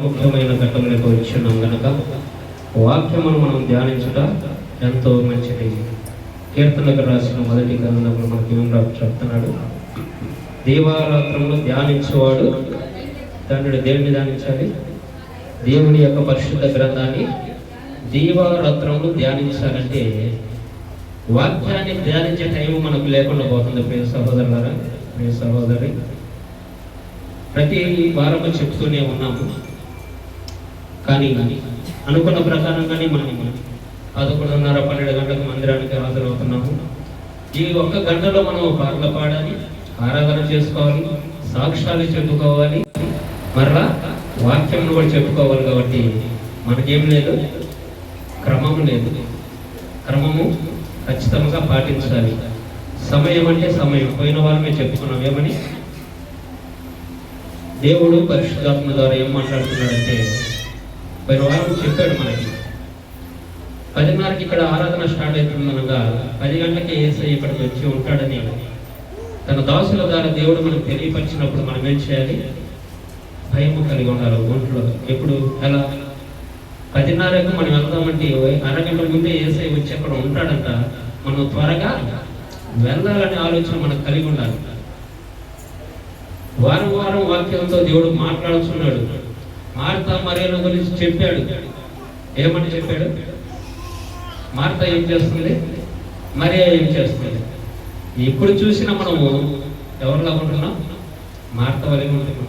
ముఖ్యమైన ఘట్టములకు వచ్చినాం గనక వాక్యమును మనం ధ్యానించుట ఎంతో మంచిది. కీర్తనకు రాసిన మొదటి గ్రంథంలో మనకి ఏం చెప్తున్నాడు? దేవారాత్రంలో ధ్యానించేవాడు తండ్రి. దేవుని ధ్యానించాలి, దేవుని యొక్క పరిశుద్ధ గ్రంథాన్ని దీవారాత్రంలో ధ్యానించాలంటే వాక్యాన్ని ధ్యానించే టైం మనకు లేకుండా పోతుంది. ప్రియ సహోదరులారా, ప్రియ సహోదరి, ప్రతి వారము చెప్తూనే ఉన్నాము. కానీ అనుకున్న ప్రకారంగానే మనం 11:30, 12 గంటలకు మందిరానికి హాజరవుతున్నాము. ఈ ఒక్క గంటలో మనం పాటలు పాడాలి, ఆరాధన చేసుకోవాలి, సాక్ష్యాలు చెప్పుకోవాలి, మరలా వాక్యం కూడా చెప్పుకోవాలి. కాబట్టి మనకేం లేదు, క్రమము లేదు. క్రమము ఖచ్చితంగా పాటించాలి. సమయం అంటే సమయం. పోయిన వారమే చెప్పుకున్నాం ఏమని, దేవుడు పరిశుద్ధాత్మ ద్వారా ఏం మాట్లాడుతున్నాడంటే, పోయిన వారం చెప్పాడు మనకి 10:30కి ఇక్కడ ఆరాధన స్టార్ట్ అవుతుందనగా 10 గంటలకి యేసయ్య ఇక్కడికి వచ్చి ఉంటాడని తన దాసుల ద్వారా దేవుడు మనకు తెలియపరిచినప్పుడు మనం ఏం చేయాలి? భయము కలిగి ఉండాలి ఒంట్లో. ఎప్పుడు ఎలా? 10:30కు మనం వెళ్దామంటే అరగంట ముందే యేసయ్య వచ్చి అక్కడ ఉంటాడంట. మనం త్వరగా వెళ్ళాలనే ఆలోచన మనకు కలిగి ఉండాలి. వారం వారం వాక్యంతో దేవుడు మాట్లాడుతున్నాడు. మార్తా మరియల గురించి చెప్పాడు. ఏమని చెప్పాడు? మార్తా ఏం చేస్తుంది, మరియా ఏం చేస్తుంది? ఎప్పుడు చూసినా మనము ఎవరిలా ఉంటున్నాం? మార్తా వలె ఉంటున్నాం.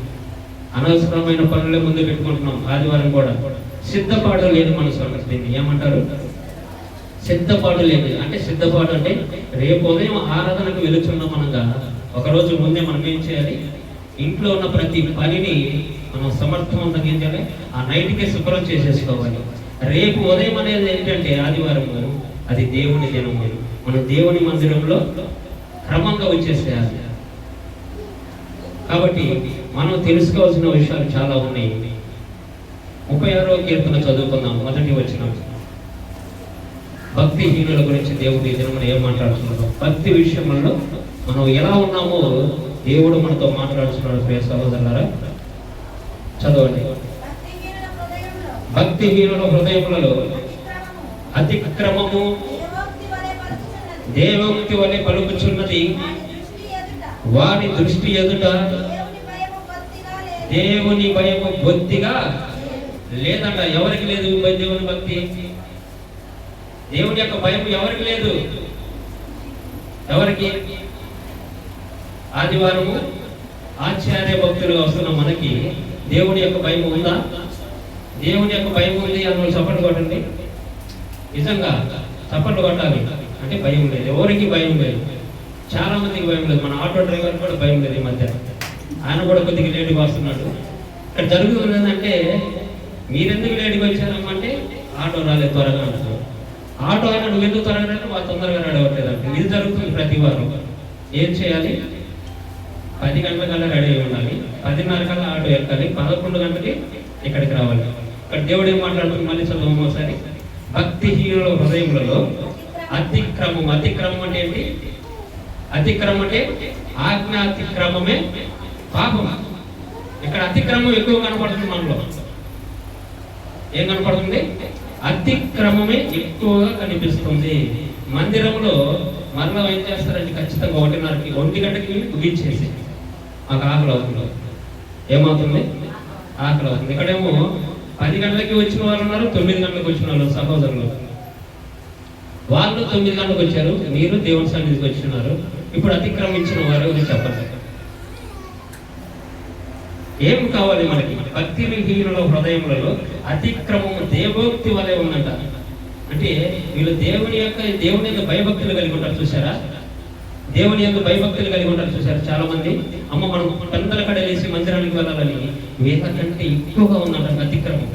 అనవసరమైన పనులే ముందు పెట్టుకుంటున్నాం. ఆదివారం కూడా సిద్ధపాటు లేదు మనసు అంటారు. దీన్ని ఏమంటారు? సిద్ధపాటు లేదు. అంటే సిద్ధపాటు అంటే రేపు ఉదయం ఆరాధనకు వెళుతున్నాం అనగా ఒకరోజు ముందే మనం ఏం చేయాలి? ఇంట్లో ఉన్న ప్రతి పనిని మనం సమర్థవంతంగా ఏం చేయాలి? ఆ నైట్కే శుభ్రం చేసేసుకోవాలి. రేపు ఉదయం అనేది ఏంటంటే ఆదివారము, అది దేవుని దినము. మనం దేవుని మందిరంలో క్రమంగా వచ్చేసేయాలి. కాబట్టి మనం తెలుసుకోవాల్సిన విషయాలు చాలా ఉన్నాయి. 36వ కీర్తన చదువుకుందాం. మొదటి వచనం. భక్తిహీనుల గురించి దేవుడు ఈ దినం ఏం మాట్లాడుతున్నాడు? భక్తి విషయంలో మనం ఎలా ఉన్నామో దేవుడు మనతో మాట్లాడుతున్నాడు. ప్రియ సహోదరులారా, చదవండి. భక్తిహీనుల హృదయములలో అతిక్రమము దేవోక్తి వలె పలుకుచున్నది. వారి దృష్టి ఎదుట దేవుని భయము బొత్తిగా లేదంట. ఎవరికి లేదు దేవుని భక్తి? దేవుని యొక్క భయం ఎవరికి లేదు? ఎవరికి? ఆదివారము ఆచార్య భక్తులుగా వస్తున్న మనకి దేవుని యొక్క భయం ఉందా? దేవుని యొక్క భయం ఉంది అని చప్పట్లు కొట్టండి. నిజంగా చప్పట్లు కొట్టాలి. అంటే భయం లేదు. ఎవరికి భయం లేదు? చాలా మందికి భయం లేదు. మన ఆటో డ్రైవర్ కూడా భయం లేదు. ఈ మధ్య ఆయన కూడా కొద్దిగా లేటుగా వస్తున్నాడు. ఇక్కడ జరుగుతుంది ఏంటంటే, మీరెందుకు లేటుగా వచ్చారమ్మంటే ఆటో రాలేదు త్వరగా అంటారు. ఆటో అయినా నువ్వు ఎందుకు త్వరగా రాదు? వాళ్ళు తొందరగా రావట్లేదంటే. ఇది జరుగుతుంది ప్రతి వారం. ఏం చేయాలి? 10 గంటలకల్లా రెడీ అయి ఉండాలి. 10:30 కల్లా ఆటో ఎక్కాలి. 11 గంటలకి ఇక్కడికి రావాలి. ఇక్కడ దేవుడు ఏం మాట్లాడుతుంది? మళ్ళీ చదువు ఒకసారి. భక్తిహీనుల హృదయములలో అతిక్రమం. అతిక్రమం అంటే ఏంటి? అతిక్రమం అంటే ఆజ్ఞాతిక్రమమే పాపం. ఇక్కడ అతిక్రమం ఎక్కువ కనపడుతుంది మనలో. ఏం కనపడుతుంది? అతిక్రమమే ఎక్కువగా కనిపిస్తుంది. మందిరంలో మరలా ఏం చేస్తారంటే ఖచ్చితంగా 1:30కి 1 గంటకి ముగించేసి మాకు ఆకలి అవుతుంది. ఏమవుతుంది? ఆకలి అవుతుంది. ఇక్కడేమో 10 గంటలకి వచ్చిన వాళ్ళు ఉన్నారు, 9 గంటలకు వచ్చిన వాళ్ళు సహోదరులు. వాళ్ళు 9 గంటలకు వచ్చారు, మీరు దేవుని సన్నిధికి వచ్చినారు. ఇప్పుడు అతిక్రమించిన వారు గురించి చెప్పండి. ఏం కావాలి మనకి? భక్తిహీనుల హృదయములలో అతిక్రమము దేవోక్తి వలె ఉందంట. అంటే వీళ్ళు దేవుని యొక్క భయభక్తులు కలిగి ఉంటారు. చూసారా? దేవుని యొక్క భయభక్తులు కలిగి ఉంటారు. చూసారా? చాలా మంది అమ్మ మనం పెందల కడలేసి మందిరానికి వెళ్ళాలని వీళ్ళకంటే ఎక్కువగా ఉందంట అతిక్రమం.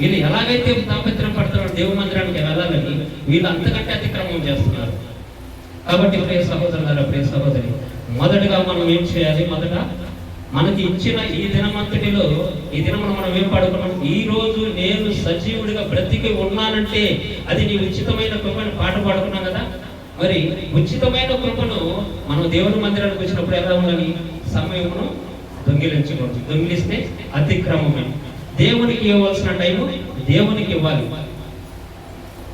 వీళ్ళు ఎలాగైతే తాపత్రం పడుతున్నారు దేవుని మందిరానికి వెళ్ళాలని, వీళ్ళు అంతకంటే అతిక్రమం చేస్తున్నారు. కాబట్టి ప్రియ సహోదరులారా, ప్రియ సహోదరి, మొదటగా మనం ఏం చేయాలి? మొదట మనకి ఇచ్చిన ఈ దినమంతటిలో ఈ దినమును మనం ఏం పాడుకున్నాం? ఈ రోజు నేను సజీవుడిగా బ్రతికి ఉన్నానంటే అది నీ ఉచితమైన కృపను పాట పాడుకున్నాం కదా. మరి ఉచితమైన కృపను మనం దేవుని మందిరానికి వచ్చినప్పుడు ఎలా ఉండాలి? సమయమును దొంగిలించకూడదు. దొంగిలిస్తే అతిక్రమమే. దేవునికి ఇవ్వాల్సిన టైము దేవునికి ఇవ్వాలి.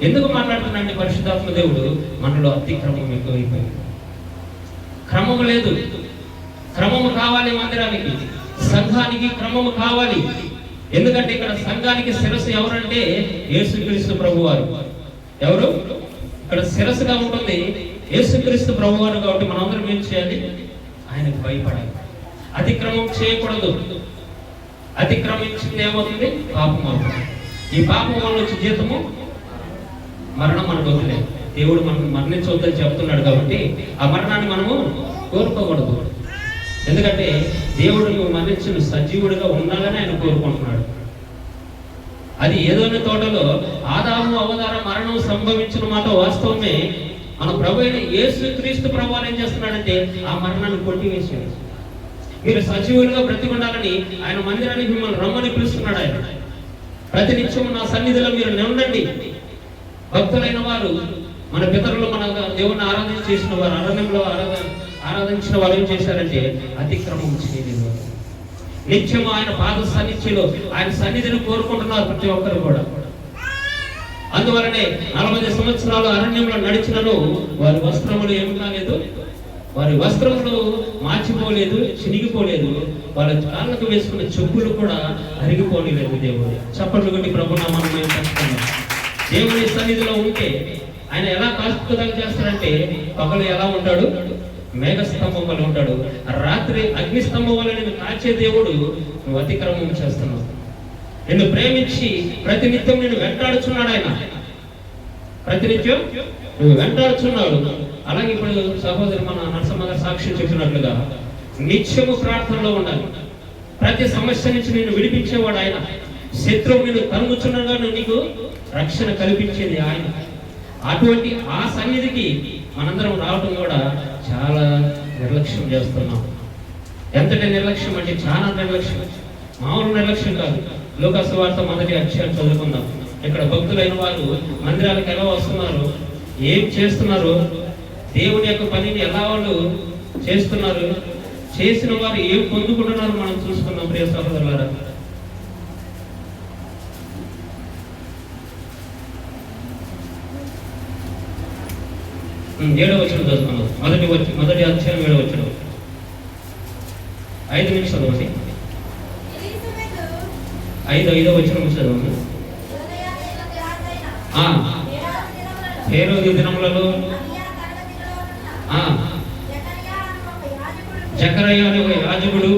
ఎందుకు మాట్లాడుతున్నాంటే పరిశుద్ధాత్మ దేవుడు మనలో అతిక్రమం ఎక్కువైపోయింది. క్రమము లేదు. క్రమము కావాలి. మందిరానికి, సంఘానికి క్రమము కావాలి. ఎందుకంటే ఇక్కడ సంఘానికి శిరస్సు ఎవరంటే యేసుక్రీస్తు ప్రభువారు. ఎవరు? ఇక్కడ శిరస్సుగా ఉంటుంది యేసుక్రీస్తు ప్రభువారు. కాబట్టి మనందరం ఏం చేయాలి? ఆయనకు భయపడాలి. అతిక్రమం చేయకూడదు. అతిక్రమించింది ఏమవుతుంది? పాపం అవుతుంది. ఈ పాపం వల్ల వచ్చే జీతము మరణం. మనకు వదిలేదు. దేవుడు మనం మరణించవద్దని చెప్తున్నాడు. కాబట్టి ఆ మరణాన్ని మనము కోరుకోకూడదు. ఎందుకంటే దేవుడు నువ్వు మరణించిన సజీవుడిగా ఉండాలని ఆయన కోరుకుంటున్నాడు. అది ఏదోని తోటలో ఆదాము అవతార మరణం సంభవించిన మాట వాస్తవమే. మన ప్రభు అయిన యేసుక్రీస్తు ప్రభువు ఏం చేస్తున్నాడంటే ఆ మరణాన్ని కొట్టివేసాడు. మీరు సజీవులుగా బ్రతికుండాలని ఆయన మందిరానికి మిమ్మల్ని రమ్మని పిలుస్తున్నాడు. ఆయన ప్రతినిత్యం నా సన్నిధిలో మీరు నిలబడండి. భక్తులైన వారు, మన పితరులు, మన దేవుని ఆరాధన చేసిన వారు, అరణ్యంలో ఆరాధించిన వారు ఏం చేశారంటే అతిక్రమం చేయలేదు. నిత్యం ఆయన పాద సన్నిధిలో ఆయన సన్నిధిని కోరుకుంటున్నారు ప్రతి ఒక్కరు కూడా. అందువలనే 40 సంవత్సరాలు అరణ్యంలో నడిచినను వారి వస్త్రములు ఏమి కాలేదు, వారి వస్త్రములు మార్చిపోలేదు, చినిగిపోలేదు. వాళ్ళ కాళ్ళకు వేసుకున్న చెప్పులు కూడా అరిగిపోలేదు. దేవుడు చప్పట్లు కొట్టి ప్రభునామం మేము పంచుకున్నాం. దేవుని సన్నిధిలో ఉంటే ఆయన ఎలా కాస్పుదం చేస్తాడంటే పగలు ఎలా ఉంటాడు? మేఘస్తంభం వల్ల ఉంటాడు. రాత్రి అగ్నిస్తంభం వల్ల నేను కాచే దేవుడు. నువ్వు అతిక్రమం చేస్తున్నావు. నిన్ను ప్రేమించి ప్రతినిత్యం నేను వెంటాడుచున్నాడు. ఆయన ప్రతినిత్యం నువ్వు వెంటాడుచున్నాడు. అలాగే ఇప్పుడు సహోదరు మన నరసమ్మ గారు సాక్ష్యం చెప్పినట్లుగా నిత్యము ప్రార్థనలో ఉండాలి. ప్రతి సమస్య నుంచి నేను విడిపించేవాడు ఆయన. శత్రువు నేను తరుముచున్నగా నీకు రక్షణ కల్పించేది ఆయన. అటువంటి ఆ సన్నిధికి మనందరం రావటం కూడా చాలా నిర్లక్ష్యం చేస్తున్నాం. ఎంతటి నిర్లక్ష్యం అంటే చాలా నిర్లక్ష్యం, మామూలు నిర్లక్ష్యం కాదు. లూకా సువార్త 1వ అధ్యాయం చదువుకుందాం. ఇక్కడ భక్తులైన వారు మందిరాలకు ఎలా వస్తున్నారు, ఏం చేస్తున్నారు, దేవుని యొక్క పనిని ఎలా వాళ్ళు చేస్తున్నారు, చేసిన వారు ఏం పొందుకుంటున్నారు మనం చూసుకున్నాం. ప్రియ సహోదరులారా, ఏడవ వచనం చదువుకున్నాం. మొదటి అధ్యాయం 7వ వచనం. 5 నిమిషాలు చదవండి. 5వ వచనం చదవండి. హేరోదు దినములలో జకరయ్య అనే ఒక యాజకుడు,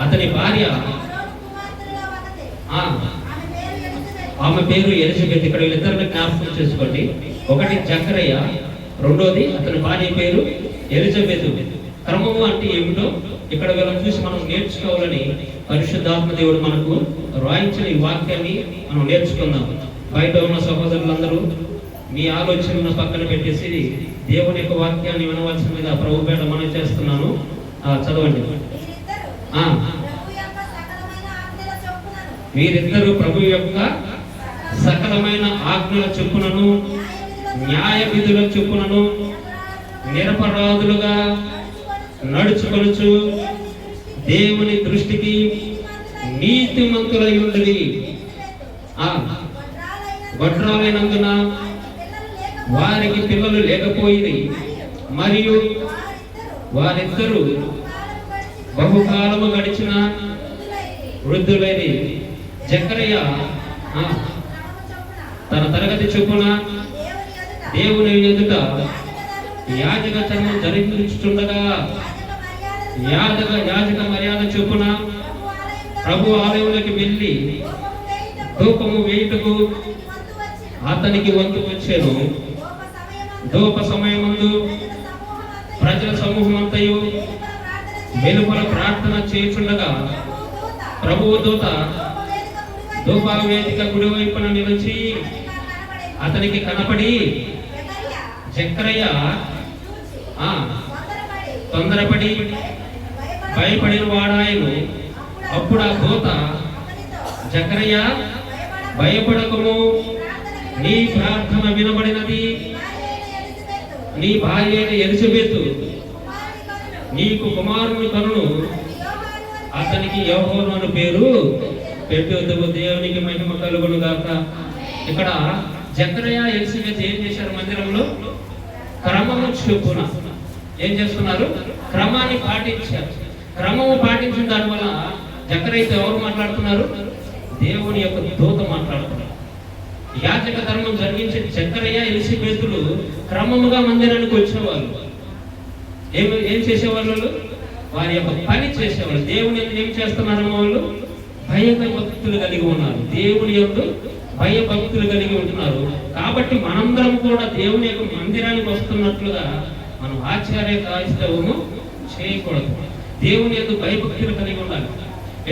అతని భార్య, ఆమె పేరు ఎలిజబెత్. ఇక్కడ వీళ్ళిద్దరిని జ్ఞాపకం చేసుకోండి. ఒకటి జకరయ్య, రెండోది అతని భార్య పేరు ఎలిజబెత్. క్రమము అంటే ఏమిటో ఇక్కడ వీళ్ళని చూసి మనం నేర్చుకోవాలని పరిశుద్ధాత్మ దేవుడు మనకు రాయించిన ఈ వాక్యాన్ని మనం నేర్చుకుందాం. బయట ఉన్న సహోదరులందరూ మీ ఆలోచనను పక్కన పెట్టేసి దేవుని యొక్క వాక్యాన్ని వినవలసిందిగా ప్రభు పేట మనం చేస్తున్నాను. చదవండి. వీరిద్దరూ ప్రభు యొక్క సకలమైన ఆజ్ఞల చొప్పునను న్యాయ విధుల చొప్పునను నిరపరాధులుగా నడుచుకొనుచు దేవుని దృష్టికి నీతిమంతులై ఉండి గొడ్రాలైనందున వారికి పిల్లలు లేకపోయింది. మరియు వారిద్దరూ బహుకాలము గడిచిన వృద్ధులైన జకరయ్య తన తరగతి చొప్పున దేవుని ఎదుట యాజక చర్మం ధరించుచుండగా యాజక మర్యాద చొప్పున ప్రభు ఆలయంలోకి వెళ్ళి ధూపము వేయుటకు అతనికి వంతు వచ్చాను. ధూప సమయమందు ప్రజల సమూహం అంతయు వెలుపల ప్రార్థన చేయుచుండగా ప్రభువు దూత ధూపవేదిక కుడివైపున నిలిచి అతనికి కనపడి, జకరయ్య తొందరపడి భయపడిన వాడాయను. అప్పుడు ఆ దూత, జకరయ్య భయపడకము, నీ ప్రార్థన వినబడినది. నీ భార్య ఎలిజబెత్ నీకు కుమారుని కనును. అతనికి యెహోవా అని పేరు పెట్టుదువు. దేవునికి మహిమ కలుగును గాక. ఇక్కడ జకరియా ఎలిసబెత్ ఏం చేశారు? మందిరంలో క్రమము చొప్పున ఏం చేస్తున్నారు? క్రమాన్ని పాటించారు. క్రమము పాటించిన దానివల్ల జకరియతో ఎవరు మాట్లాడుతున్నారు? దేవుని యొక్క దూత మాట్లాడుతున్నారు. యాజక ధర్మం జరిగించే జకరియా ఎలిసబెతులు క్రమముగా మందిరానికి వచ్చేవాళ్ళు. ఏం చేసేవాళ్ళు? వారి యొక్క పని చేసేవాళ్ళు. దేవుని ఏం చేస్తున్నారు? వాళ్ళు భయభక్తులు కలిగి ఉన్నారు. దేవుని యొక్క భయభక్తులు కలిగి ఉంటున్నారు. కాబట్టి మనందరం కూడా దేవుని యొక్క మందిరానికి వస్తున్నట్లుగా మనం ఆచార్య క్రైస్తవము చేయకూడదు. దేవుని యొక్క భయభక్తులు కలిగి ఉండాలి.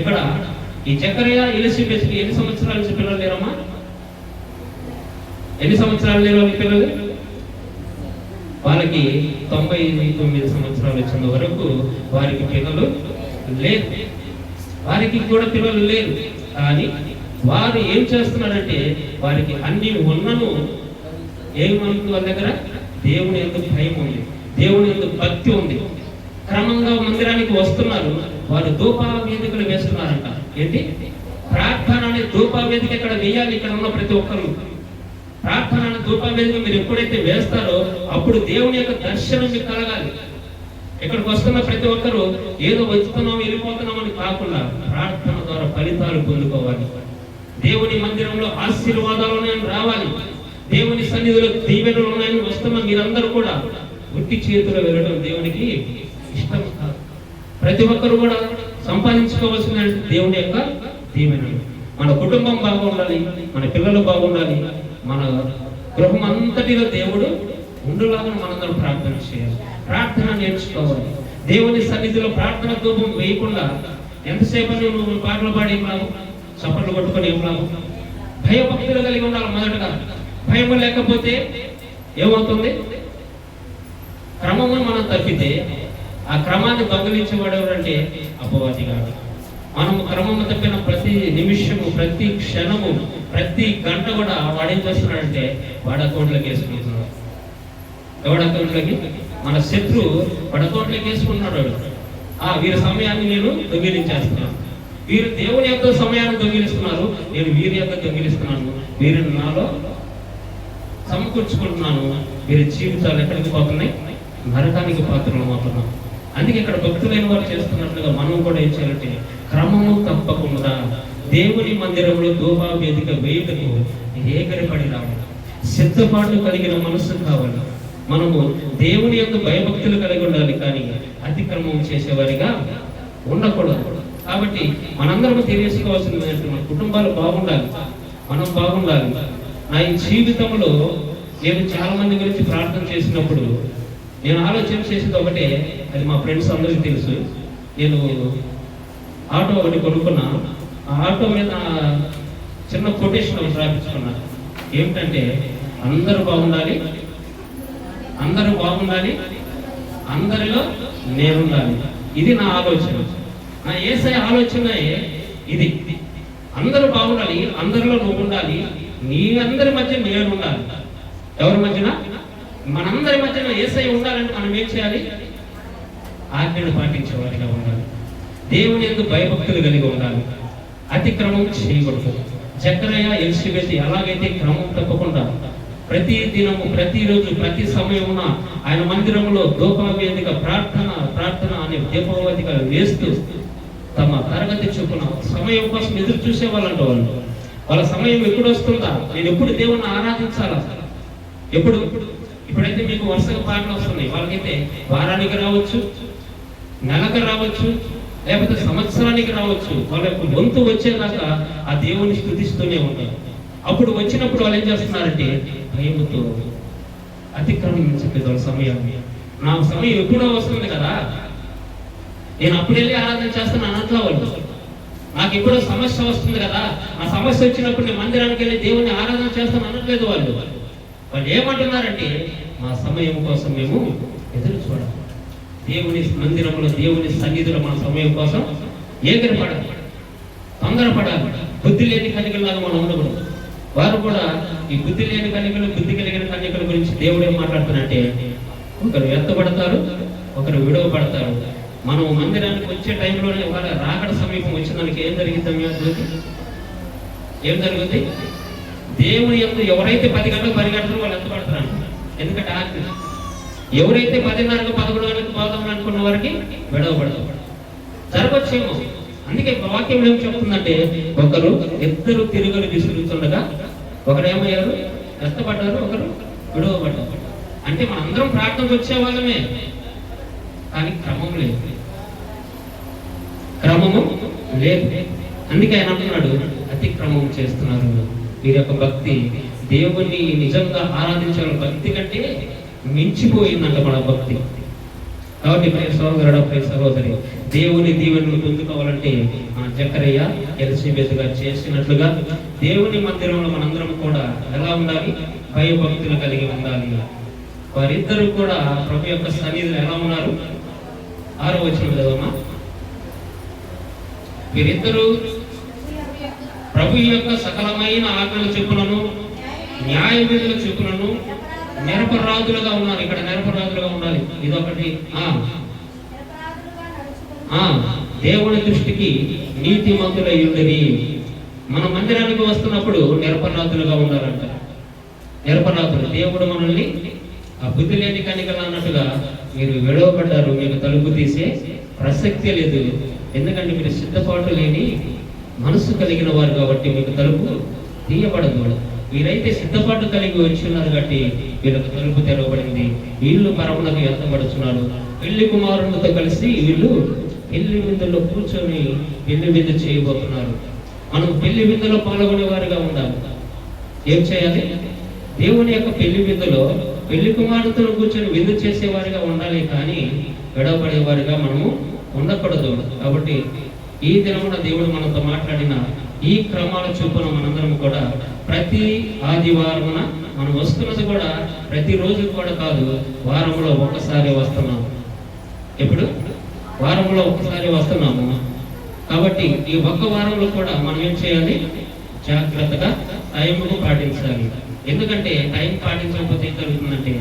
ఇక్కడ ఈ జకరియా ఎలిసబెత్ ఎన్ని సంవత్సరాల నుంచి పిల్లలు లేరమ్మా? ఎన్ని సంవత్సరాలు లేరు వాళ్ళ పిల్లలు? వాళ్ళకి 99 సంవత్సరాలు వచ్చిన వరకు వారికి పిల్లలు లేరు. వారికి కూడా పిల్లలు లేరు. కానీ వారు ఏం చేస్తున్నారంటే వారికి అన్ని ఉన్నను ఏమంది? వాళ్ళ దగ్గర దేవుని ఎందుకు భయం ఉంది, దేవుని ఎందుకు భక్తి ఉంది. క్రమంగా మందిరానికి వస్తున్నారు. వారు ధూపా వేదికలు వేస్తున్నారంట. ఏంటి? ప్రార్థన అనే ధూపా వేదిక ఇక్కడ వేయాలి. ఇక్కడ ఉన్న ప్రతి ఒక్కరు ప్రార్థన అనే ధూపా వేదిక మీరు ఎప్పుడైతే వేస్తారో అప్పుడు దేవుని యొక్క దర్శనం మీకు కలగాలి. ఇక్కడికి వస్తున్న ప్రతి ఒక్కరు ఏదో వచ్చుతున్నాం వెళ్ళిపోతున్నాం అని కాకుండా ప్రార్థన ద్వారా ఫలితాలు పొందుకోవాలి. దేవుని మందిరంలో ఆశీర్వాదాలు ఉన్నాయని రావాలి. దేవుని సన్నిధిలో దీవెనలు ఉన్నాయని వస్తున్న మీరందరూ కూడా ఉట్టి చేతులు వెళ్ళడం దేవునికి ఇష్టం కాదు. ప్రతి ఒక్కరు కూడా సంపాదించుకోవాల్సిన దేవుని యొక్క దీవెనలు. మన కుటుంబం బాగుండాలి, మన పిల్లలు బాగుండాలి, మన గృహం అంతటిలో దేవుడు ఉండులాగా మనందరం ప్రార్థన చేయాలి. ప్రార్థన నేర్చుకోవాలి. దేవుని సన్నిధిలో ప్రార్థన ధూపం వేయకుండా ఎంతసేపు నువ్వు పాటలు పాడి ఏం లాభం, చప్పట్లు కొట్టుకొని ఏం లాభం? భయభక్తులు కలిగి ఉండాలి. మొదటగా భయం లేకపోతే ఏమవుతుంది? క్రమము మనం తప్పితే ఆ క్రమాన్ని దొంగిలించేవాడు ఎవరంటే అపవాది కాదు. మనము క్రమము తప్పిన ప్రతి నిమిషము, ప్రతి క్షణము, ప్రతి గంట కూడా వాడేం చేస్తున్నాడంటే వాడు అకౌంట్లోకి వేసుకుంటున్నాడు. ఎవడు అకౌంట్లోకి? మన శత్రువు వాడు అకౌంట్లోకి వేసుకుంటున్నాడు. వీరి సమయాన్ని నేను దొంగిలించేస్తున్నాను. వీరు దేవుని యొక్క సమయాన్ని దొంగిలిస్తున్నారు, నేను వీరి యొక్క దొంగిలిస్తున్నాను. వీరిని నాలో సమకూర్చుకుంటున్నాను. వీరి జీవితాలు ఎక్కడికి పోతున్నాయి? నరకానికి పాత్రలు అవుతున్నాం. అందుకే ఇక్కడ భక్తులైన వారు చేస్తున్నట్లుగా మనం కూడా ఏం చేయాలంటే క్రమము తప్పకుండా దేవుని మందిరంలో ధూపా వేదిక వేయుటకు ఏకరిపడి రావాలి. సిద్ధపాటు కలిగిన మనస్సు కావాలి. మనము దేవుని యొక్క భయభక్తులు కలిగి ఉండాలి, కానీ అతిక్రమం చేసేవారిగా ఉండకూడదు. కాబట్టి మనందరం తెలియసుకోవాల్సింది ఏంటంటే మన కుటుంబాలు బాగుండాలి, మనం బాగుండాలి. నా ఈ జీవితంలో నేను చాలా మంది గురించి ప్రార్థన చేసినప్పుడు నేను ఆలోచన చేసేది ఒకటే, అది మా ఫ్రెండ్స్ అందరికీ తెలుసు. నేను ఆటో ఒకటి కొనుక్కున్నా. ఆ ఆటో మీద చిన్న కొటేషన్ ఒకటి రాపించుకున్నా. ఏమిటంటే అందరూ బాగుండాలి, అందరూ బాగుండాలి, అందరిలో నేనుండాలి. ఇది నా ఆలోచన. నా యేసయ్య ఆలోచన ఇది. అందరూ బాగుండాలి, అందరిలో నువ్వు ఉండాలి, నీ అందరి మధ్య నేను ఉండాలి. ఎవరి మధ్యన? మనందరి మధ్యన యేసయ్య ఉండాలంటే మనం ఏం చేయాలి? ఆజ్ఞను పాటించేవారిగా ఉండాలి. దేవుని యందు భయభక్తులు కలిగి ఉండాలి. అతిక్రమం చేయకూడదు. జకరియా ఎలిసబెత్ ఎలాగైతే క్రమం తప్పకుండా ప్రతి దినము, ప్రతిరోజు, ప్రతి సమయమున ఆయన మందిరంలో ధూపవేదిక ప్రార్థన అనే దీపవేదిక వేస్తూ తమ తరగతి చొప్పున సమయం కోసం ఎదురు చూసేవాళ్ళంట. వాళ్ళ సమయం ఎప్పుడు వస్తుందా, నేను ఎప్పుడు దేవుణ్ణి ఆరాధించాలా, ఇప్పుడైతే మీకు వరుసగా పాటలు వస్తున్నాయి. వాళ్ళకైతే వారానికి రావచ్చు, నెలకు రావచ్చు, లేకపోతే సంవత్సరానికి రావచ్చు. వాళ్ళ యొక్క వంతు వచ్చేదాకా ఆ దేవుని స్తుతిస్తూనే ఉంటారు. అప్పుడు వచ్చినప్పుడు వాళ్ళు ఏం చేస్తున్నారంటే భయముతో అతిక్రమించలేదు వాళ్ళ సమయాన్ని. నా సమయం ఎప్పుడో వస్తుంది కదా, నేను అప్పుడు వెళ్ళి ఆరాధన చేస్తాను అన్నట్లు వాళ్ళు. నాకు ఎప్పుడో సమస్య వస్తుంది కదా, ఆ సమస్య వచ్చినప్పుడు నేను మందిరానికి వెళ్ళి దేవుని ఆరాధన చేస్తాను అనట్లేదు వాళ్ళు. వాళ్ళు ఏమంటున్నారంటే మా సమయం కోసం మేము ఎదురు చూడాలి. దేవుని మందిరంలో, దేవుని సన్నిధిలో మన సమయం కోసం ఏకరపడాలి, తొందరపడాలి. బుద్ధి లేని కన్యకలాగా మనం ఉండకూడదు. వారు కూడా ఈ బుద్ధి లేని కన్యకలు, బుద్ధి కలిగిన కన్యకల గురించి దేవుడు ఏం మాట్లాడుతున్నారంటే ఒకరు ఎత్తబడతారు, ఒకరు విడవబడతారు. మనం మందిరానికి వచ్చే టైంలోనే వాళ్ళ రాకడ సమీపం వచ్చిందానికి ఏం జరిగింది? ఏం జరుగుతుంది? దేవుని యొక్క ఎవరైతే 10 గంటలకు పరిగెడతారో వాళ్ళు ఎంత పడతారు? ఎందుకంటే ఆజ్ఞ. ఎవరైతే 10:30కు 11 గంటలకు పోదాం అనుకున్న వారికి విడవబడతాం జరగచ్చేమో. అందుకే వాక్యం ఏం చెప్తుందంటే, ఇద్దరు తిరుగులు విసురుతుండగా ఒకరేమయ్యారు? ఎత్తపడ్డారు, ఒకరు విడవబడ్డారు. అంటే మనందరం ప్రార్థనకు వచ్చే వాళ్ళమే, కానీ క్రమం లేదు. అందుకే ఆయన అంటున్నాడు, అతిక్రమం చేస్తున్నారు. వీరి యొక్క భక్తి దేవుణ్ణి నిజంగా ఆరాధించాలి భక్తి కంటే మించిపోయిందంట మన భక్తి. కాబట్టి సహోదరుడు, సహోదరి, దేవుని దీవెనలు పొందుకోవాలంటే జకరియా ఎలిజబెత్ గారు చేసినట్లుగా దేవుని మందిరంలో మనందరం కూడా ఎలా ఉండాలి? భయభక్తులు కలిగి ఉండాలి. వారిద్దరూ కూడా ప్రభు యొక్క సన్నిధిలో ఎలా ఉన్నారు? 6వ వచనం చదవమా. వీరిద్దరూ ప్రభు యొక్క సకలమైన ఆజ్ఞల చెప్పులను, న్యాయ విధుల చెప్పులను నిరపరాధులుగా ఉన్నారు. ఇక్కడ నిరపరాధులుగా ఉండాలి. ఇదొకటి. దేవుని దృష్టికి నీతిమంతులై ఉండేది. మన మందిరానికి వస్తున్నప్పుడు నిరపరాధులుగా ఉండాలంట. నిరపరాధులు. దేవుడు మనల్ని ఆ బుద్ధి లేని కనికలు అన్నట్టుగా మీరు విడవబడ్డారు, మీకు తలుపు తీసే ప్రసక్తి లేదు. ఎందుకంటే మీరు సిద్ధపాటు లేని మనసు కలిగిన వారు కాబట్టి మీకు తలుపు తీయబడదు. వీరైతే సిద్ధపాటు కలిగి వచ్చి ఉన్నారు కాబట్టి వీళ్ళకు తలుపు తెరవబడింది. వీళ్ళు పరమునకు ఎత్తబడుతున్నారు. పెళ్లి కుమారులతో కలిసి వీళ్ళు పెళ్లి విందులో కూర్చొని పెళ్లి విందు చేయబోతున్నారు. మనం పెళ్లి విందులో పాల్గొనే వారిగా ఉండాలి. ఏం చేయాలి? దేవుని యొక్క పెళ్లి విందులో పెళ్లి కుమారుతో కూర్చొని విందు చేసేవారిగా ఉండాలి, కానీ విడవబడేవారిగా మనము ఉండకూడదు. కాబట్టి ఈ దినమున దేవుడు మనతో మాట్లాడిన ఈ క్రమాల చొప్పున మనందరం కూడా ప్రతి ఆదివారమున మనం వస్తున్నది కూడా ప్రతిరోజు కూడా కాదు, వారంలో ఒక్కసారి వస్తున్నాము. ఎప్పుడు? వారంలో ఒక్కసారి వస్తున్నాము. కాబట్టి ఈ ఒక్క వారంలో కూడా మనం ఏం చేయాలి? జాగ్రత్తగా టైంకు పాటించాలి. ఎందుకంటే టైం పాటించకపోతే ఏం జరుగుతుందంటే,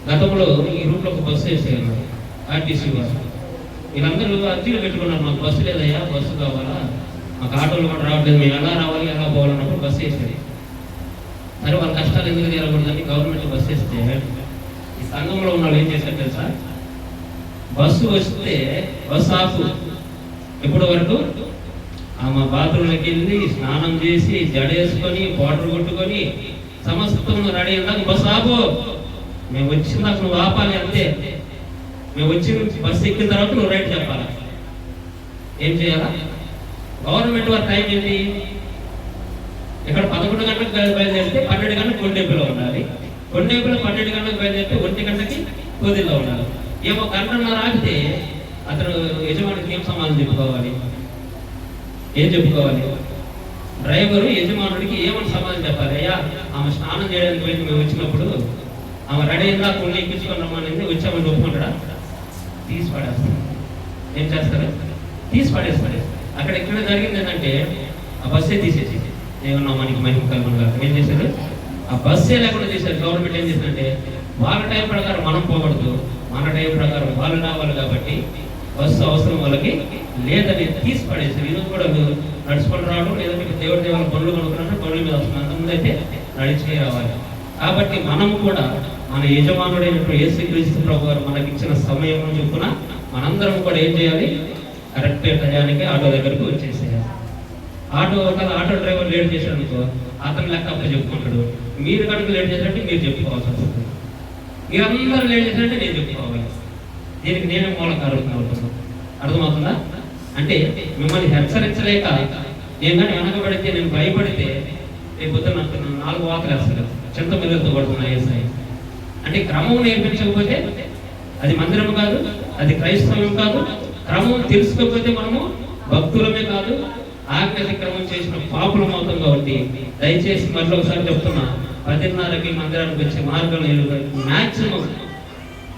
గతంలో ఈ రూట్లో ఒక బస్సు వేసేయాలి ఆర్టీసీ వారు. వీళ్ళందరూ అర్జీలు పెట్టుకున్నారు, మాకు బస్సు లేదయ్యా, బస్సు కావాలా, మాకు ఆటోలు కూడా రావట్లేదు, మేము ఎలా రావాలి, ఎలా పోవాలన్నప్పుడు బస్సు వేసేది. సరే, వాళ్ళ కష్టాలు ఎందుకు తీరకూడదని గవర్నమెంట్ బస్సు వేస్తే ఈ సంఘంలో ఉన్న వాళ్ళు ఏం చేశారు తెలుసా? బస్సు వస్తే బస్సు ఆపు. ఎప్పటి వరకు? ఆమె బాత్రూంలోకి వెళ్ళి స్నానం చేసి జడేసుకొని పౌడర్ కొట్టుకొని సమస్తం రెడీ అయ్యాక బస్సు ఆపు, మేము వచ్చిందాక నువ్వు ఆపాలి, అంతే. మేము వచ్చి బస్సు ఎక్కిన తర్వాత నువ్వు రైట్ చెప్పాలి. ఏం చేయాలా? గవర్నమెంట్ వారి టైం ఏంటి? ఇక్కడ 11 గంటలకు బయలుదేరితే 12 గంటలకు కొండేపులో ఉండాలి. కొండేపులో 12 గంటలకు బయలుదేరితే 1 గంటకి కోదిల్లో ఉండాలి. ఏమో గంటన్నర ఆగితే అతను యజమానికి ఏం సమాధానం చెప్పుకోవాలి? ఏం చెప్పుకోవాలి? డ్రైవరు యజమానుడికి ఏమని సమాధానం చెప్పాలి? అయ్యా, ఆమె స్నానం చేయడానికి వెళ్ళి మేము వచ్చినప్పుడు ఆమె రెడీ అయిందా, కొన్ని ఎక్కించుకొని రమ్మని వచ్చామని ఒప్పుకుంటాడా? తీసి పడేస్తారు. ఏం చేస్తారు? తీసి పడేస్తారు. అక్కడ ఎక్కడ జరిగింది ఏంటంటే, ఆ బస్సే తీసేసి ఏమన్నా మనకి మహిమ కలుగునుగా ఏం చేశారు? ఆ బస్సే లేకుండా చేశారు. గవర్నమెంట్ ఏం చేసిందంటే, వాళ్ళ టైం ప్రకారం మనం పోకూడదు, మన టైం ప్రకారం వాళ్ళు రావాలి కాబట్టి బస్సు అవసరం వాళ్ళకి లేదని తీసి పడేసారు. ఈరోజు కూడా నడుచుకొని రావడం, లేదా మీకు దేవుడి దేవాల పనులు కొనుక్కున్నట్టు పనుల మీద వస్తుంది. అంతకుముందు అయితే నడిచే రావాలి. కాబట్టి మనము కూడా మన యజమానుడైనటువంటి యేసుక్రీస్తు ప్రభు వారు మనకి ఇచ్చిన సమయం చొప్పున మనందరం కూడా ఏం చేయాలి? కరెక్ట్ టయానికి ఆటో దగ్గరకు వచ్చేసేయాలి. ఆటో డ్రైవర్ లేట్ చేశాడనుకో, అతను లెక్క అప్పుడు చెప్పుకుంటాడు. మీరు కనుక లేట్ చేసినట్టు మీరు చెప్పుకోవాల్సి వస్తుంది. మీరందరూ లేట్ చేసినట్టే నేను చెప్పుకోవాలి. దీనికి నేనే మూలకారం అవుతున్నాను. అర్థమవుతుందా? అంటే మిమ్మల్ని హెచ్చరించలేక నేను కానీ వెనకబడితే, నేను భయపడితే రేపు పొద్దున్న 4 వాతలు వేస్తాడు, చింత మిల్లతో పడుతున్నాయి ఏసాయి. అంటే క్రమం నేర్పించకపోతే అది మందిరం కాదు, అది క్రైస్తవం కాదు. క్రమం తెలుసుకోకపోతే మనము భక్తులమే కాదు, ఆజ్ఞాతిక్రమం చేసిన పాపులం అవుతాం. కాబట్టి దయచేసి మళ్ళీ ఒకసారి చెప్తున్నా, 10:30కి మందిరానికి వచ్చే మార్గం మ్యాక్సిమం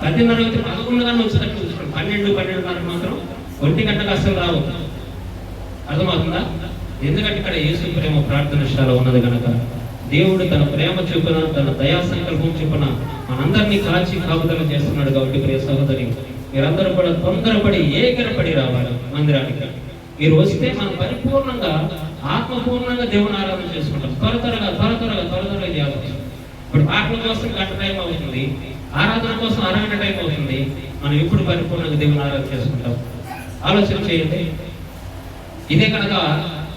10:30 అయితే 11 గంటలు వచ్చేటట్టు చూసుకోండి. 12:30 మాత్రం 1 గంటకు అసలు రావు. అర్థమవుతుందా? ఎందుకంటే ఇక్కడ యేసు ప్రేమ ప్రార్థనశాల ఉన్నది కనుక దేవుడు తన ప్రేమ చొప్పున, తన దయా సంకల్పం చొప్పున మనందరినీ కాచి కాపుదల చేస్తున్నాడు. కాబట్టి ప్రియ సహోదరి, మీరందరూ కూడా తొందరపడి ఏకరపడి రావాలి మందిరానికి. మీరు వస్తే మనం పరిపూర్ణంగా ఆత్మపూర్ణంగా దేవుని ఆరాధన చేసుకుంటాం. త్వరగా చేయాలి. ఇప్పుడు పాటల కోసం గంట టైం అవుతుంది, ఆరాధన కోసం అరగంట టైం అవుతుంది. మనం ఎప్పుడు పరిపూర్ణంగా దేవుని ఆరాధన చేసుకుంటాం? ఆలోచన చేయండి. ఇదే కనుక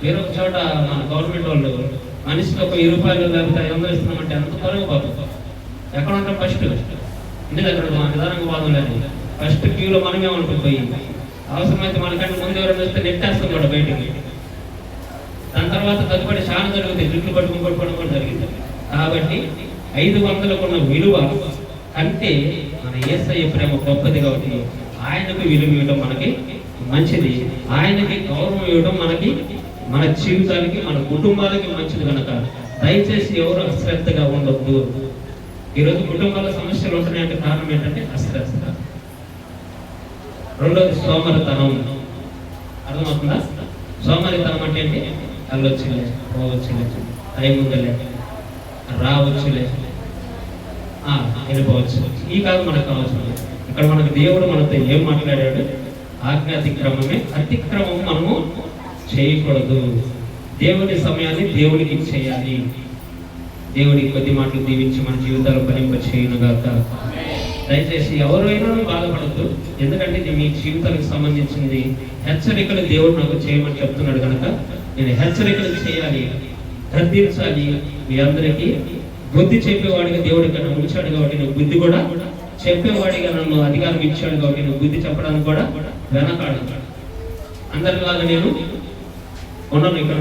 వేరొక చోట మన గవర్నమెంట్ వాళ్ళు మనిషికి ఒక 1000 రూపాయలు లేకపోతే 500 ఇస్తున్నామంటే ఎంత త్వరగా పోతాం. ఎక్కడ ఉంటాం? ఫస్ట్ ఇంటి దగ్గర మన నిదానంగా బాధలేదు. ఫస్ట్ క్యూలో మనమే ఉంటుపోయి అవసరమైతే మనకంటే ముందు ఎవరైనా వస్తే నెట్టేస్తాం కూడా బయటికి. దాని తర్వాత తదుపరి చాలా జరుగుతాయి, జుట్లు పట్టుకోవడం కూడా జరిగింది. కాబట్టి 500కు ఉన్న విలువ అంటే మన యేసయ్య ప్రేమ గొప్పది. కాబట్టి ఆయనకు విలువ ఇవ్వడం మనకి మంచిది, ఆయనకి గౌరవం ఇవ్వడం మనకి మన జీవితానికి మన కుటుంబాలకి మంచిది. కనుక దయచేసి ఎవరు అశ్రద్ధగా ఉండొద్దు. ఈరోజు కుటుంబాల సమస్యలు ఉంటున్నాయంటే కారణం ఏంటంటే అశ్రద్ధ. రెండోది సోమరితనం. అర్థమవుతుందా? సోమరితనం అంటే ఏంటి? వెళ్ళొచ్చులే, పోవచ్చులే, టైం ఉందలే, రావచ్చులే, వెళ్ళిపోవచ్చు. ఈ కాదు మనకు కావాల్సింది. ఇక్కడ మనకు దేవుడు మనతో ఏం మాట్లాడాడు? అతిక్రమం మనము చేయకూడదు. దేవుడి సమయాన్ని దేవుడికి చేయాలి. దేవుడికి కొద్ది మాటలు దీవించి మన జీవితాలు ఫలింప చేయనుగాక. దయచేసి ఎవరైనా బాధపడద్దు, ఎందుకంటే ఇది మీ జీవితానికి సంబంధించింది. హెచ్చరికలు దేవుడు నాకు చేయమని చెప్తున్నాడు కనుక నేను హెచ్చరికలు చేయాలి, గద్దించాలి. మీ అందరికీ బుద్ధి చెప్పేవాడిగా దేవుడి కన్నా ఉంచాడు కాబట్టి నువ్వు బుద్ధి కూడా చెప్పేవాడిగా నన్ను అధికారం ఇచ్చాడు కాబట్టి నువ్వు బుద్ధి చెప్పడానికి కూడా వెనకాడు. అందరిలాగా నేను ఉన్నాను. ఇక్కడ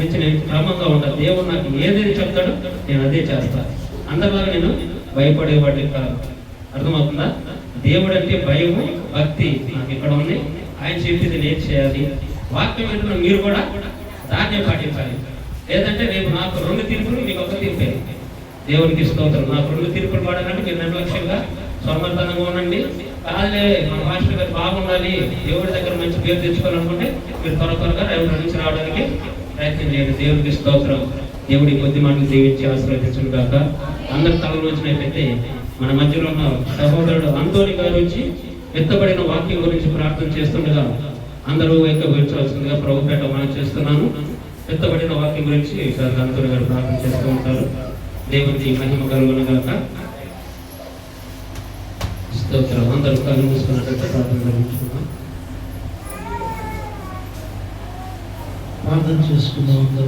నుంచి నేను క్రమంగా ఉంటాను. దేవుడు నాకు ఏదైతే చెప్తాడో నేను అదే చేస్తాను. అందరిలాగా నేను భయపడేవాడి కాదు. అర్థమవుతుందా? దేవుడు అంటే భయము, భక్తి నాకు ఇక్కడ ఉంది. ఆయన చెప్పింది నేను చేయాలి. వాక్యం వింటున్న మీరు కూడా దాన్నే పాటించాలి. లేదంటే రేపు నాకు 2 తీర్పులు, మీకు ఒక తీర్పే. దేవునికి స్తోత్రం. నాకు 2 తీర్పులు పడాలంటే మీరు నిర్లక్ష్యంగా సోమర్థనంగా ఉండండి. కాదులే మన మాస్టర్ గారు బాగుండాలి, దేవుడి దగ్గర మంచి పేరు తెచ్చుకోవాలనుకుంటే మీరు త్వరగా రేపు నుంచి రావడానికి ప్రయత్నం చేయండి. దేవునికి స్తోత్రం. దేవుడి కొద్ది మాటలు దీవించి ఆశీర్వదించును గాక. అందరి తల రోజునైతే మన మధ్యలో ఉన్న సహోదరుడు అంతోని గారు వచ్చి ఎత్తబడిన వాక్యం గురించి ప్రార్థన చేస్తుండగా అందరూ ఏకీభవించవలసిందిగా ప్రభుపేట మనం చేస్తున్నాను. ఎత్తబడిన వాక్యం గురించి అంతోని గారు ప్రార్థన చేస్తూ ఉంటారు. దేవునికి మహిమ కలుగును గాక. స్తోత్రం. అందరూ కళ్ళు మూసుకున్నట్లయితే ప్రార్థన జరుగుతున్నాం. ప్రార్థన చేసుకుందాం. అందరూ